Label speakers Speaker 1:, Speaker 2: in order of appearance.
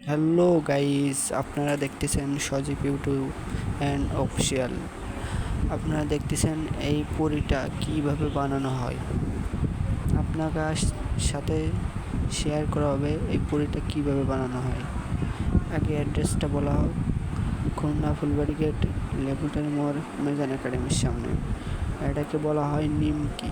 Speaker 1: Hello guys, আপনারা দেখতেছেন সজীব YouTube and official. আপনারা দেখতেছেন এই পরীটা কিভাবে বানানো হয়। আপনাকে সাথে শেয়ার করা হবে এই পরীটা কিভাবে বানানো হয়। আগে অ্যাড্রেসটা বলা হোক, খুলনা ফুলবাড়ি গেট, লেবুটারি মোড়, মেজান একাডেমির সামনে। এটাকে বলা হয় নিমকি।